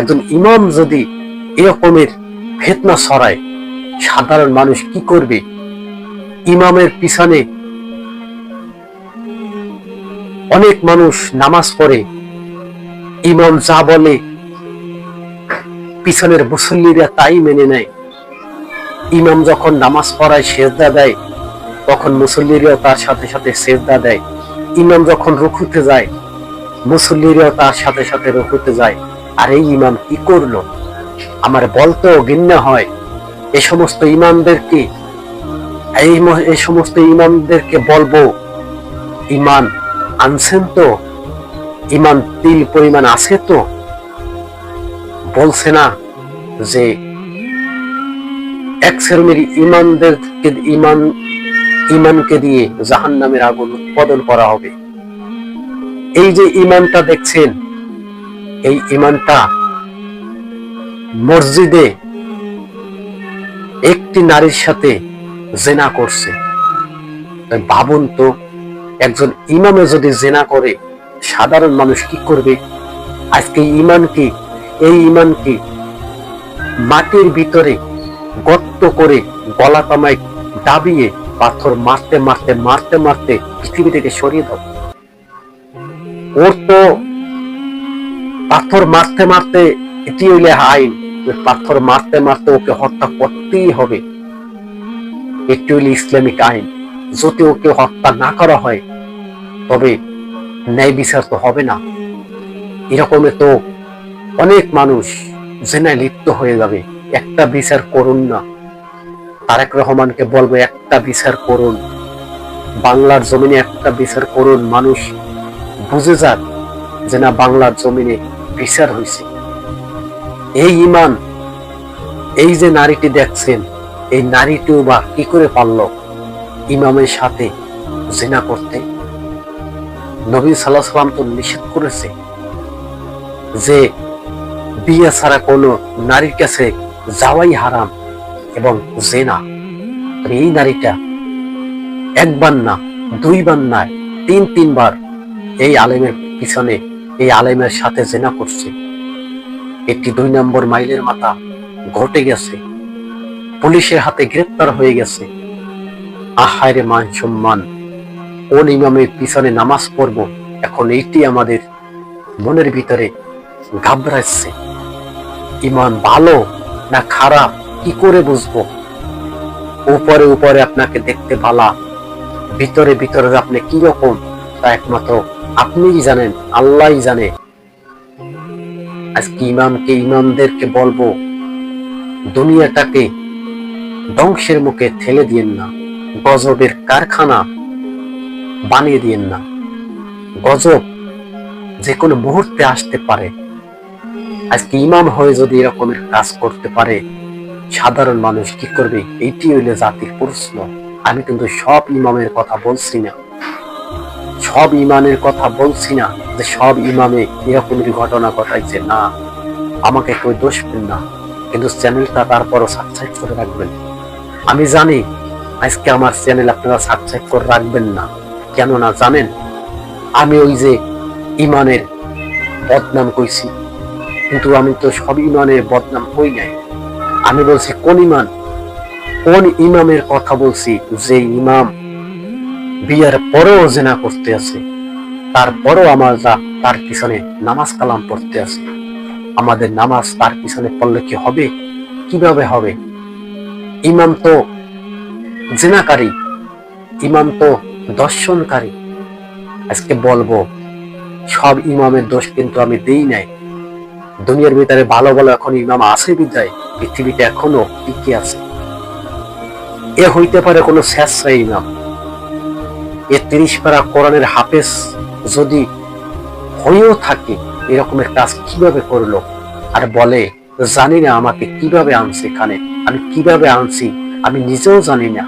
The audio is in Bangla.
একজন ইমাম যদি এরকমের ফিতনা ছড়ায়, সাধারণ মানুষ কি করবে? ইমামের পিছনে অনেক মানুষ নামাজ পড়ে, ইমাম যা বলে পিছনের মুসল্লিরা তাই মেনে নেয়। ইমাম যখন নামাজ পড়ায় সেজদা দেয়, তখন মুসল্লিরাও তার সাথে সাথে সেজদা দেয়। ইমাম যখন রুকুতে যায়, মুসল্লিরাও তার সাথে সাথে রুকুতে যায়। আর এই ইমাম কি করলো? আমার বলতেও ঘৃণা হয়। এই সমস্ত ইমামদেরকে বলবো, ইমান আনছেন তো? ইমান তিল পরিমাণ আছে তো? বলছে না যে এক শ্রেণীর ইমানকে দিয়ে জাহান্নামের আগুন উৎপাদন করা হবে। এই যে ইমানটা দেখছেন, এই ইমানটা মসজিদে একটি নারীর সাথে জেনা করছে। ভাবুন তো, একজন ইমামে যদি জেনা করে, সাধারণ মানুষ কি করবে? আজকে এই ইমানকে মাটির ভিতরে গর্ত করে গলা কামায় দাবিয়ে পাথর মারতে মারতে মারতে মারতে পৃথিবী থেকে সরিয়ে দাও। ওর তো পাথর মারতে মারতে, এটি হইলে আইন, পাথর মারতে মারতে ওকে হত্যা করতেই হবে। এটি হইলে ইসলামিক আইন। যদি ওকে হত্যা না করা হয়, তবে ন্যায় বিচার তো হবে না। এরকমে তো অনেক মানুষ জেনায় লিপ্ত হয়ে যাবে। একটা বিচার করুন না। তারেক রহমানকে বলবো, একটা বিচার করুন, বাংলার জমিনে একটা বিচার করুন। মানুষ বুঝে যাক যে না, বাংলার জমিনে বিচার হয়েছে। এই ইমান, এই যে নারীটি দেখছেন, এই নারীটিও বা কি করে পারল ইমামের সাথে জিনা করতে? নবী সাল্লাল্লাহু আলাইহি ওয়াসাল্লাম তো নিষেধ করেছে যে বিয়ে ছাড়া কোনো নারীর কাছে যাওয়াই হারাম এবং জিনা। এই নারীটা একবার না, দুইবার না, তিনবার এই আলেমের পিছনে, এই আলেমের সাথে জিনা করছে। একটি 2 নম্বর মাইলের মাথা ঘটে গেছে, পুলিশের হাতে গ্রেফতার হয়ে গেছে। আহারে মান সম্মান! কোন ইমামের পিছনে নামাজ পড়বো, এখন এইটি আমাদের মনের ভিতরে ঘাবড়াচ্ছে। ইমান ভালো না খারাপ কি করে বুঝবো? উপরে উপরে আপনাকে দেখতে ভালো, ভিতরে ভিতরে আপনি কি রকম তা একমাত্র আপনিই জানেন, আল্লাহই জানে। আজকে ইমামদেরকে বলবো, দুনিয়াটাকে ধ্বংসের মুখে ঠেলে দিয়েন না, গজবের কারখানা বানিয়ে দিয়েন না। গজব যে কোনো মুহূর্তে আসতে পারে। আজকে ইমাম হয়ে যদি এরকমের কাজ করতে পারে, সাধারণ মানুষ কি করবে? এইটি হইলে জাতির প্রশ্ন। আমি কিন্তু সব ইমামের কথা বলছি না, সব ইমানের কথা বলছি না যে সব ইমামে এরকমের ঘটনা ঘটাইছে, না। আমাকে কেউ দোষ পেন না, কিন্তু চ্যানেলটা তারপরও সাবস্ক্রাইব করে রাখবেন। আমি জানি আজকে আমার চ্যানেল আপনারা সাবস্ক্রাইব করে রাখবেন না, কেননা জানেন আমি ওই যে ইমানের বদনাম কইছি, কিন্তু আমি তো সব ইমানের বদনাম হই নাই। আমি বলছি কোন ইমামের কথা বলছি, যে ইমাম বিয়ার পরেও জিনা করতে আছে, তারপরও তার পিছনে নামাজ কালাম পড়তে আছে। আমাদের নামাজ তার পিছনে পড়লে কি হবে? কিভাবে হবে? ইমাম তো জিনাকারী, ইমাম তো দর্শনকারী। আজকে বলবো, সব ইমামের দোষ কিন্তু আমি দেই নাই। দুনিয়ার ভিতরে ভালো ভালো এখন ইমাম আছে বিদায় পৃথিবীতে এখনো টিকে আছে। এ হইতে পারে কোনো শেষরা ইমাম। এ 30 পারা কোরআনের হাফেজ যদি হয়েও থাকে, এরকমের কাজ কিভাবে করলো? আর বলে জানি না আমাকে কিভাবে আনছে এখানে, আমি কিভাবে আনছি আমি নিজেও জানি না।